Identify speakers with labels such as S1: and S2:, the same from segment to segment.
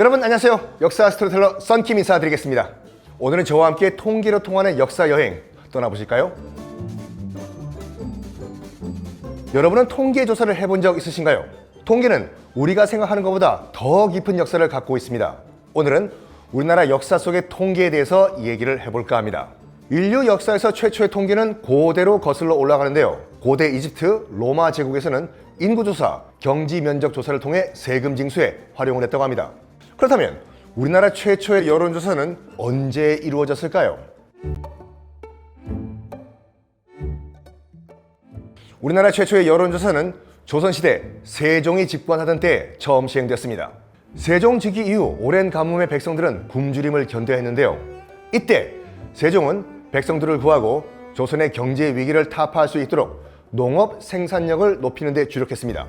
S1: 여러분 안녕하세요. 역사 스토리텔러 썬킴 인사드리겠습니다. 오늘은 저와 함께 통계로 통하는 역사 여행 떠나보실까요? 여러분은 통계 조사를 해본 적 있으신가요? 통계는 우리가 생각하는 것보다 더 깊은 역사를 갖고 있습니다. 오늘은 우리나라 역사 속의 통계에 대해서 얘기를 해볼까 합니다. 인류 역사에서 최초의 통계는 고대로 거슬러 올라가는데요. 고대 이집트, 로마 제국에서는 인구조사, 경지면적조사를 통해 세금 징수에 활용을 했다고 합니다. 그렇다면 우리나라 최초의 여론조사는 언제 이루어졌을까요? 우리나라 최초의 여론조사는 조선시대 세종이 집권하던 때에 처음 시행되었습니다. 세종 즉위 이후 오랜 가뭄에 백성들은 굶주림을 견뎌야 했는데요. 이때 세종은 백성들을 구하고 조선의 경제 위기를 타파할 수 있도록 농업 생산력을 높이는 데 주력했습니다.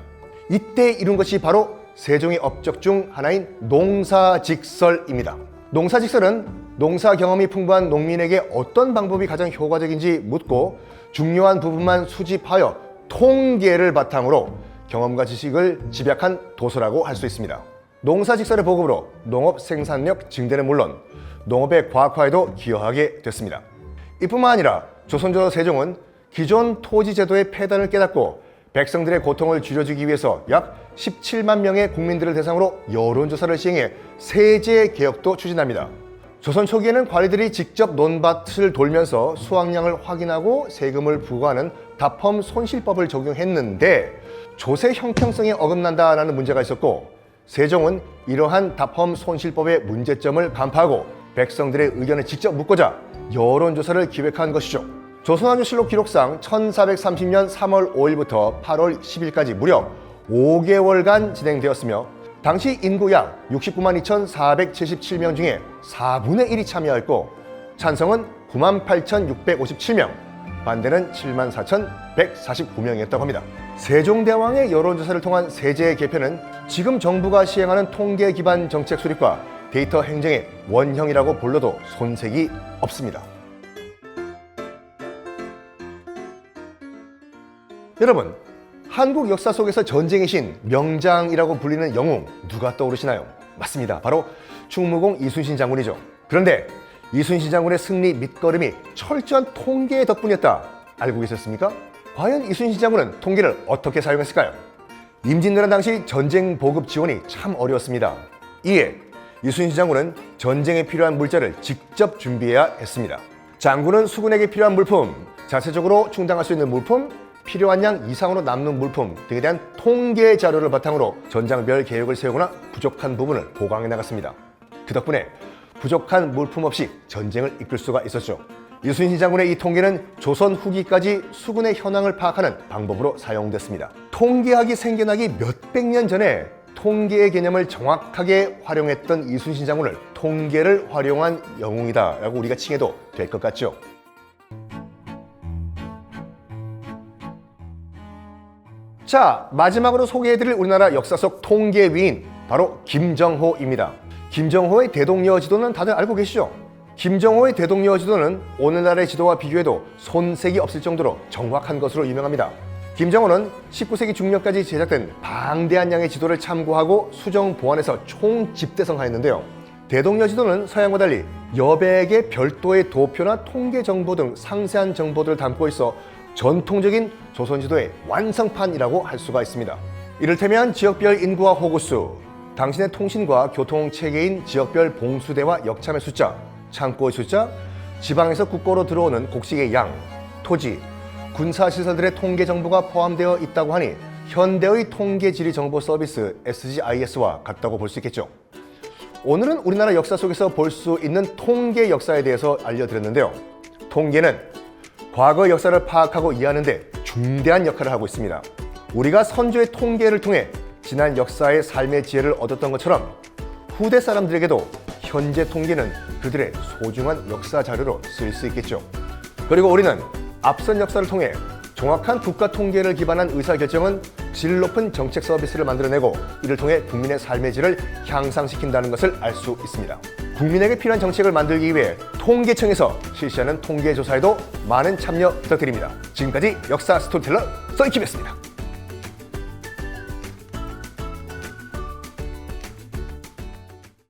S1: 이때 이룬 것이 바로 세종의 업적 중 하나인 농사직설입니다. 농사직설은 농사 경험이 풍부한 농민에게 어떤 방법이 가장 효과적인지 묻고 중요한 부분만 수집하여 통계를 바탕으로 경험과 지식을 집약한 도서라고 할 수 있습니다. 농사직설의 보급으로 농업 생산력 증대는 물론 농업의 과학화에도 기여하게 됐습니다. 이뿐만 아니라 조선조 세종은 기존 토지 제도의 폐단을 깨닫고 백성들의 고통을 줄여주기 위해서 약 17만 명의 국민들을 대상으로 여론조사를 시행해 세제 개혁도 추진합니다. 조선 초기에는 관리들이 직접 논밭을 돌면서 수확량을 확인하고 세금을 부과하는 다펌 손실법을 적용했는데 조세 형평성에 어긋난다는 문제가 있었고 세종은 이러한 다펌 손실법의 문제점을 간파하고 백성들의 의견을 직접 묻고자 여론조사를 기획한 것이죠. 조선왕조실록 기록상 1430년 3월 5일부터 8월 10일까지 무려 5개월간 진행되었으며 당시 인구 약 69만 2,477명 중에 4분의 1이 참여했고 찬성은 98,657명, 반대는 74,149명이었다고 합니다. 세종대왕의 여론조사를 통한 세제 개편은 지금 정부가 시행하는 통계 기반 정책 수립과 데이터 행정의 원형이라고 불러도 손색이 없습니다. 여러분, 한국 역사 속에서 전쟁의 신, 명장이라고 불리는 영웅 누가 떠오르시나요? 맞습니다. 바로 충무공 이순신 장군이죠. 그런데 이순신 장군의 승리 밑거름이 철저한 통계 덕분이었다. 알고 계셨습니까? 과연 이순신 장군은 통계를 어떻게 사용했을까요? 임진왜란 당시 전쟁 보급 지원이 참 어려웠습니다. 이에 이순신 장군은 전쟁에 필요한 물자를 직접 준비해야 했습니다. 장군은 수군에게 필요한 물품, 자체적으로 충당할 수 있는 물품, 필요한 양 이상으로 남는 물품 등에 대한 통계 자료를 바탕으로 전장별 계획을 세우거나 부족한 부분을 보강해 나갔습니다. 그 덕분에 부족한 물품 없이 전쟁을 이끌 수가 있었죠. 이순신 장군의 이 통계는 조선 후기까지 수군의 현황을 파악하는 방법으로 사용됐습니다. 통계학이 생겨나기 몇백 년 전에 통계의 개념을 정확하게 활용했던 이순신 장군을 통계를 활용한 영웅이다 라고 우리가 칭해도 될 것 같죠. 자, 마지막으로 소개해드릴 우리나라 역사 속 통계 위인 바로 김정호입니다. 김정호의 대동여 지도는 다들 알고 계시죠? 김정호의 대동여 지도는 오늘날의 지도와 비교해도 손색이 없을 정도로 정확한 것으로 유명합니다. 김정호는 19세기 중葉까지 제작된 방대한 양의 지도를 참고하고 수정 보완해서 총 집대성하였는데요. 대동여 지도는 서양과 달리 여백의 별도의 도표나 통계 정보 등 상세한 정보들을 담고 있어 전통적인 조선지도의 완성판이라고 할 수가 있습니다. 이를테면 지역별 인구와 호구수, 당신의 통신과 교통체계인 지역별 봉수대와 역참의 숫자, 창고의 숫자, 지방에서 국고로 들어오는 곡식의 양, 토지, 군사시설들의 통계 정보가 포함되어 있다고 하니 현대의 통계지리정보 서비스 SGIS와 같다고 볼 수 있겠죠. 오늘은 우리나라 역사 속에서 볼 수 있는 통계 역사에 대해서 알려드렸는데요. 통계는 과거 역사를 파악하고 이해하는 데 중대한 역할을 하고 있습니다. 우리가 선조의 통계를 통해 지난 역사의 삶의 지혜를 얻었던 것처럼 후대 사람들에게도 현재 통계는 그들의 소중한 역사 자료로 쓸 수 있겠죠. 그리고 우리는 앞선 역사를 통해 정확한 국가 통계를 기반한 의사결정은 질 높은 정책 서비스를 만들어내고 이를 통해 국민의 삶의 질을 향상시킨다는 것을 알 수 있습니다. 국민에게 필요한 정책을 만들기 위해 통계청에서 실시하는 통계조사에도 많은 참여 부탁드립니다. 지금까지 역사 스토리텔러 썬킴이었습니다.